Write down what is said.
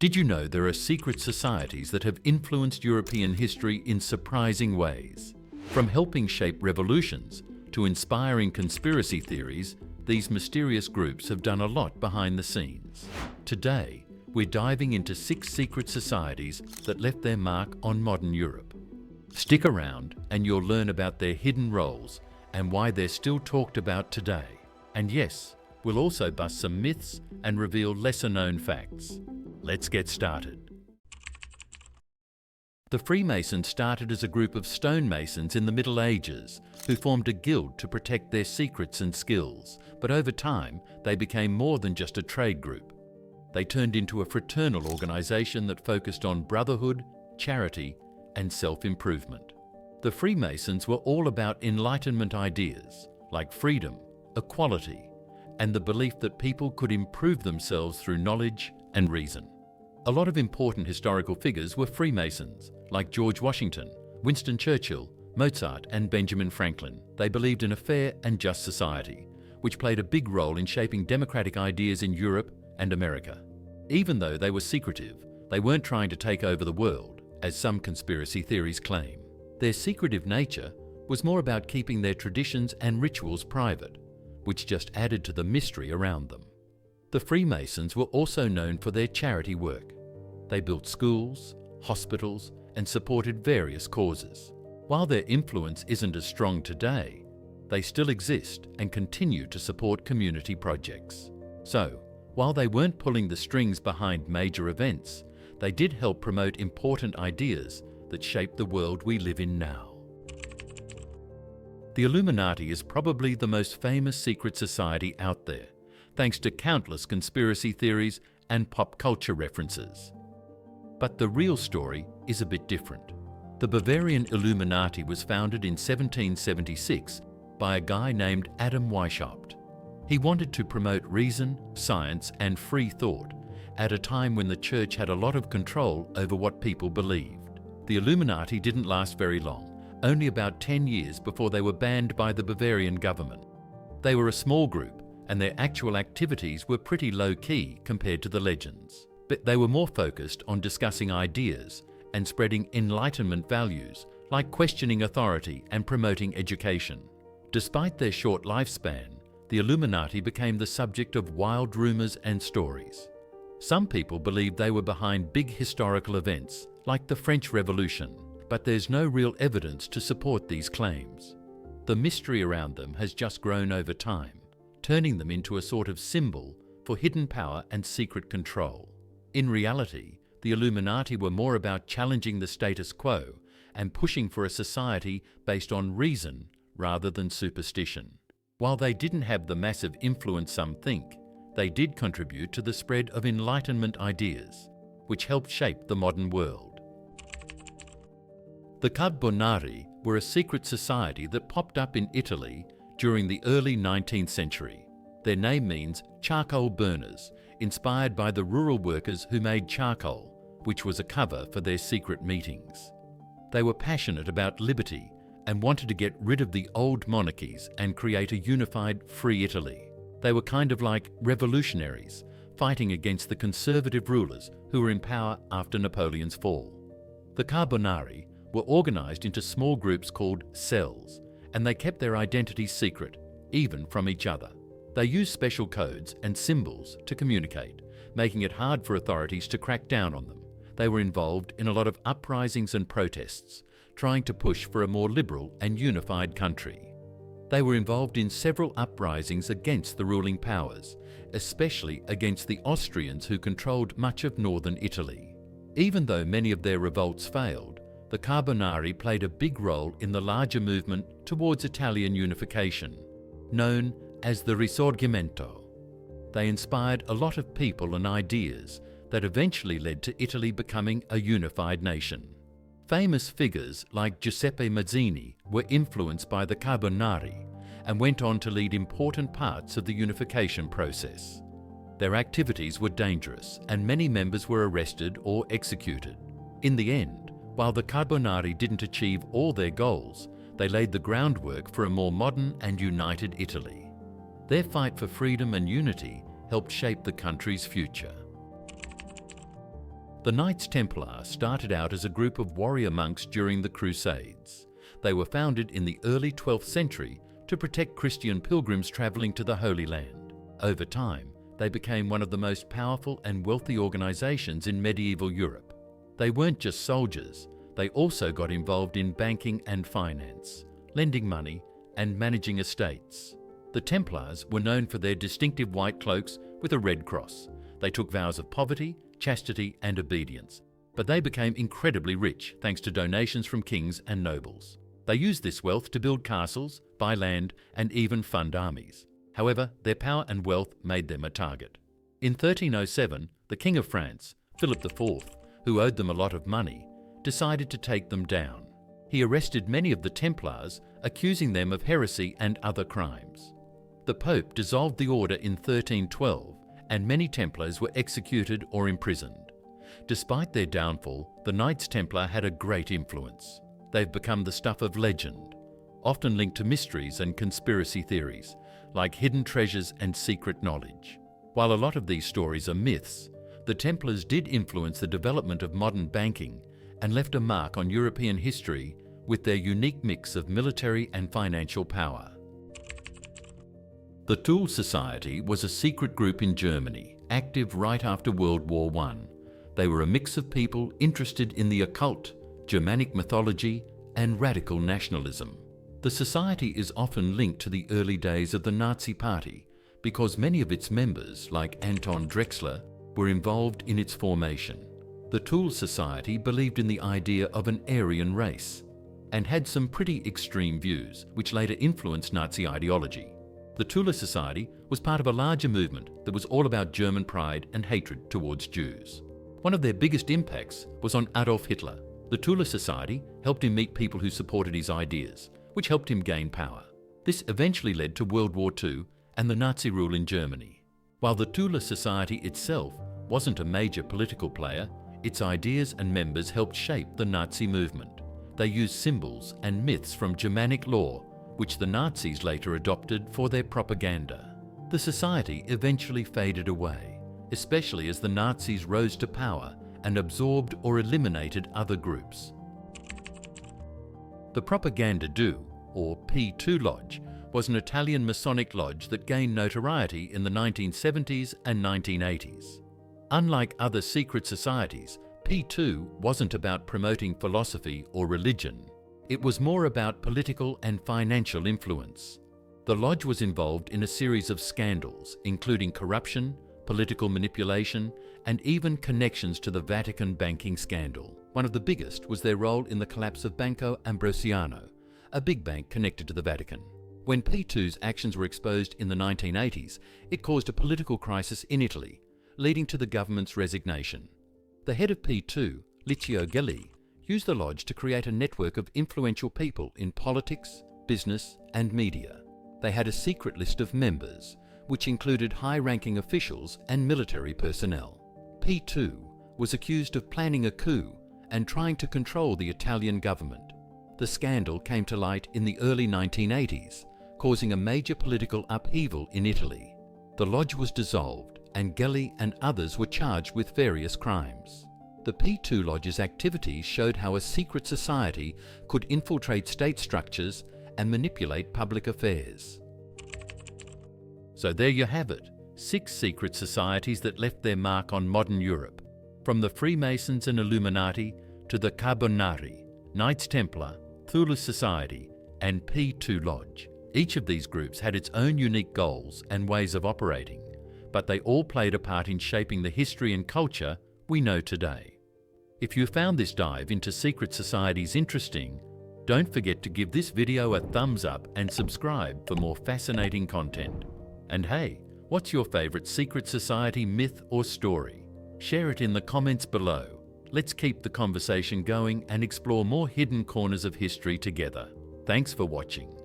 Did you know there are secret societies that have influenced European history in surprising ways? From helping shape revolutions to inspiring conspiracy theories, these mysterious groups have done a lot behind the scenes. Today, we're diving into 6 secret societies that left their mark on modern Europe. Stick around and you'll learn about their hidden roles and why they're still talked about today. And yes, we'll also bust some myths and reveal lesser-known facts. Let's get started. The Freemasons started as a group of stonemasons in the Middle Ages who formed a guild to protect their secrets and skills, but over time they became more than just a trade group. They turned into a fraternal organisation that focused on brotherhood, charity, and self-improvement. The Freemasons were all about Enlightenment ideas like freedom, equality, and the belief that people could improve themselves through knowledge and reason. A lot of important historical figures were Freemasons, like George Washington, Winston Churchill, Mozart, and Benjamin Franklin. They believed in a fair and just society, which played a big role in shaping democratic ideas in Europe and America. Even though they were secretive, they weren't trying to take over the world, as some conspiracy theories claim. Their secretive nature was more about keeping their traditions and rituals private, which just added to the mystery around them. The Freemasons were also known for their charity work. They built schools, hospitals, and supported various causes. While their influence isn't as strong today, they still exist and continue to support community projects. So, while they weren't pulling the strings behind major events, they did help promote important ideas that shape the world we live in now. The Illuminati is probably the most famous secret society out there, thanks to countless conspiracy theories and pop culture references. But the real story is a bit different. The Bavarian Illuminati was founded in 1776 by a guy named Adam Weishaupt. He wanted to promote reason, science, and free thought at a time when the church had a lot of control over what people believed. The Illuminati didn't last very long, only about 10 years before they were banned by the Bavarian government. They were a small group, and their actual activities were pretty low-key compared to the legends. But they were more focused on discussing ideas and spreading Enlightenment values like questioning authority and promoting education. Despite their short lifespan, the Illuminati became the subject of wild rumors and stories. Some people believed they were behind big historical events like the French Revolution, but there's no real evidence to support these claims. The mystery around them has just grown over time, turning them into a sort of symbol for hidden power and secret control. In reality, the Illuminati were more about challenging the status quo and pushing for a society based on reason rather than superstition. While they didn't have the massive influence some think, they did contribute to the spread of Enlightenment ideas, which helped shape the modern world. The Carbonari were a secret society that popped up in Italy during the early 19th century. Their name means charcoal burners, inspired by the rural workers who made charcoal, which was a cover for their secret meetings. They were passionate about liberty and wanted to get rid of the old monarchies and create a unified, free Italy. They were kind of like revolutionaries, fighting against the conservative rulers who were in power after Napoleon's fall. The Carbonari were organized into small groups called cells, and they kept their identities secret, even from each other. They used special codes and symbols to communicate, making it hard for authorities to crack down on them. They were involved in a lot of uprisings and protests, trying to push for a more liberal and unified country. They were involved in several uprisings against the ruling powers, especially against the Austrians who controlled much of northern Italy. Even though many of their revolts failed, the Carbonari played a big role in the larger movement towards Italian unification, known as the Risorgimento. They inspired a lot of people and ideas that eventually led to Italy becoming a unified nation. Famous figures like Giuseppe Mazzini were influenced by the Carbonari and went on to lead important parts of the unification process. Their activities were dangerous and many members were arrested or executed. In the end, while the Carbonari didn't achieve all their goals, they laid the groundwork for a more modern and united Italy. Their fight for freedom and unity helped shape the country's future. The Knights Templar started out as a group of warrior monks during the Crusades. They were founded in the early 12th century to protect Christian pilgrims travelling to the Holy Land. Over time, they became one of the most powerful and wealthy organisations in medieval Europe. They weren't just soldiers, they also got involved in banking and finance, lending money and managing estates. The Templars were known for their distinctive white cloaks with a red cross. They took vows of poverty, chastity and obedience, but they became incredibly rich thanks to donations from kings and nobles. They used this wealth to build castles, buy land and even fund armies. However, their power and wealth made them a target. In 1307, the King of France, Philip IV, who owed them a lot of money, decided to take them down. He arrested many of the Templars, accusing them of heresy and other crimes. The Pope dissolved the order in 1312, and many Templars were executed or imprisoned. Despite their downfall, the Knights Templar had a great influence. They've become the stuff of legend, often linked to mysteries and conspiracy theories, like hidden treasures and secret knowledge. While a lot of these stories are myths, the Templars did influence the development of modern banking and left a mark on European history with their unique mix of military and financial power. The Thule Society was a secret group in Germany, active right after World War I. They were a mix of people interested in the occult, Germanic mythology, and radical nationalism. The society is often linked to the early days of the Nazi Party because many of its members, like Anton Drexler, were involved in its formation. The Thule Society believed in the idea of an Aryan race and had some pretty extreme views, which later influenced Nazi ideology. The Thule Society was part of a larger movement that was all about German pride and hatred towards Jews. One of their biggest impacts was on Adolf Hitler. The Thule Society helped him meet people who supported his ideas, which helped him gain power. This eventually led to World War II and the Nazi rule in Germany. While the Thule Society itself wasn't a major political player, its ideas and members helped shape the Nazi movement. They used symbols and myths from Germanic lore, which the Nazis later adopted for their propaganda. The society eventually faded away, especially as the Nazis rose to power and absorbed or eliminated other groups. The Propaganda Do, or P2 Lodge, was an Italian Masonic lodge that gained notoriety in the 1970s and 1980s. Unlike other secret societies, P2 wasn't about promoting philosophy or religion. It was more about political and financial influence. The lodge was involved in a series of scandals, including corruption, political manipulation, and even connections to the Vatican banking scandal. One of the biggest was their role in the collapse of Banco Ambrosiano, a big bank connected to the Vatican. When P2's actions were exposed in the 1980s, it caused a political crisis in Italy, leading to the government's resignation. The head of P2, Licio Gelli, used the lodge to create a network of influential people in politics, business, and media. They had a secret list of members, which included high-ranking officials and military personnel. P2 was accused of planning a coup and trying to control the Italian government. The scandal came to light in the early 1980s, causing a major political upheaval in Italy. The lodge was dissolved, and Gelli and others were charged with various crimes. The P2 Lodge's activities showed how a secret society could infiltrate state structures and manipulate public affairs. So there you have it, 6 secret societies that left their mark on modern Europe. From the Freemasons and Illuminati to the Carbonari, Knights Templar, Thule Society, and P2 Lodge. Each of these groups had its own unique goals and ways of operating, but they all played a part in shaping the history and culture we know today. If you found this dive into secret societies interesting, don't forget to give this video a thumbs up and subscribe for more fascinating content. And hey, what's your favourite secret society myth or story? Share it in the comments below. Let's keep the conversation going and explore more hidden corners of history together. Thanks for watching.